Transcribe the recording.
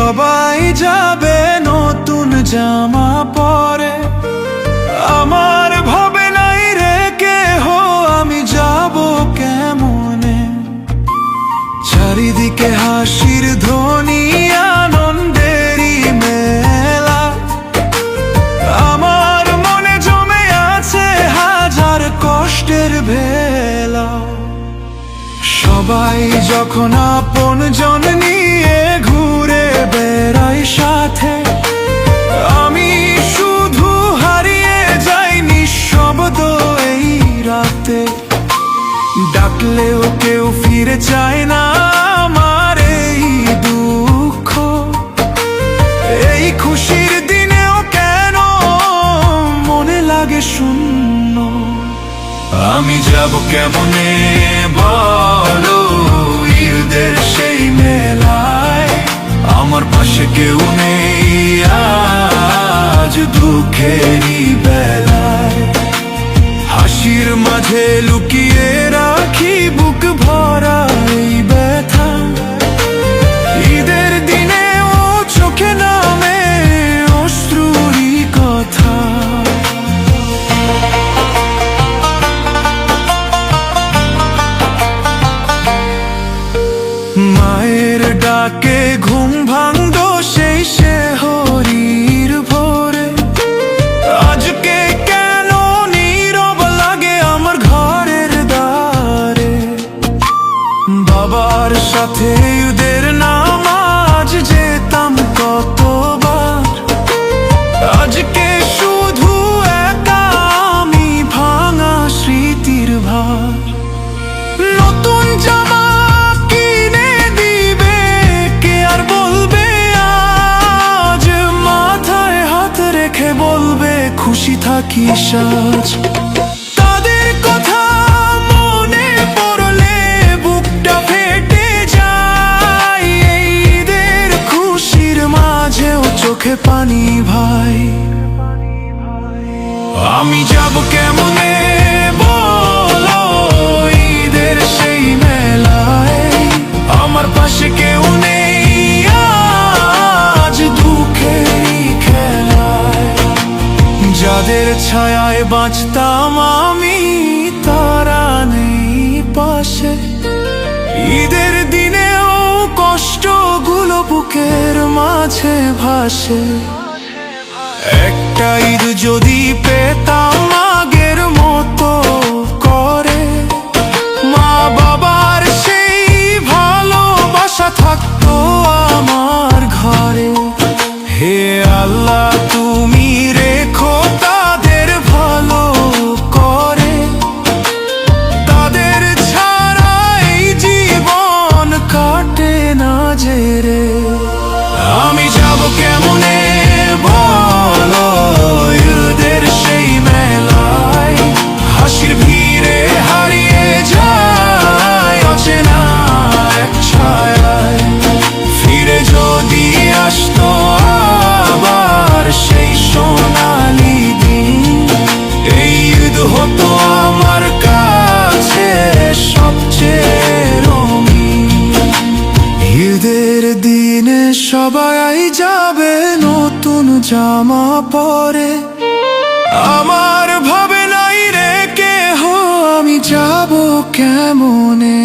সবাই যাবে নতুন জামা পরে, আমার ভাবে নাই রে কেহ আমি যাব কেমনে। চারিদিকে হাসির ধ্বনি, আনন্দেরই মেলা, আমার মনে জমে আছে হাজার কষ্টের ভেলা। সবাই যখন আপনজন নিয়ে ঘুরে বেড়াই সাথে, আমি শুধু হারিয়ে যাই নিঃশব্দ এই রাতে। ডাকলেও কেউ ফিরে চায় না আমার এই দুঃখ, এই খুশির দিনেও কেন মনে লাগে শূন্য। আমি যাব কেমনে বলো ঈদের সেই মেলায়, আমার পাশে কেউ নেই আজ দুঃখেরই বেলায়। হাসির মাঝে লুকিয়ে রাখি বুক ভরা এই ব্যথা, ঈদের দিনেও চোখে নামে অশ্রুরই কথা। মায়ের ডাকে ঘুম ভাঙতো সেই শেহরির ভোরে, আজকে কেন নীরব লাগে আমার ঘরের দ্বারে। বাবার সাথে ঈদের নামাজ যেতাম কতবার, আজকে শুধু একা আমি ভাঙা স্মৃতির ভার। নতুন জামা কিনে দিবে কে আর বলবে আজ, মাথায় হাত রেখে বলবে খুশি থাকিস আজ। তাদের কথা মনে পড়লে বুকটা ফেটে যায়, এই ঈদের খুশির মাঝেও চোখে পানি ভাই। আমি যাব কেমনে বলো ঈদের সেই মেলায়, আমার পাশে কেউ নেই আজ দুঃখেরই খেলায়। যাদের ছায়ায় বাঁচতাম আমি তারা নেই পাশে, ঈদের দিনেও কষ্টগুলো বুকের মাঝে ভাসে। একটা ঈদ যদি পেতাম আগের মতো করে, মা বাবার সেই ভালোবাসা থাকতো আমার ঘরে। হে আল্লাহ তুমি রেখো তাদের ভালো করে, তাদের ছাড়া এই জীবন কাটে না যে রে। আমি যাব কেমনে বলো ঈদের সেই মেলায়, হাসির ভিড়ে হারিয়ে যায় অচেনা এক ছায়ায়। ফিরে যদি আসতো আবার সেই সোনালি দিন, এই ঈদ হতো আমার কাছে সবচেয়ে রঙিন। ঈদের দিনে সবাই যাবে নতুন জামা পরে, আমার ভাবে নাই রে কেহ আমি যাব কেমনে।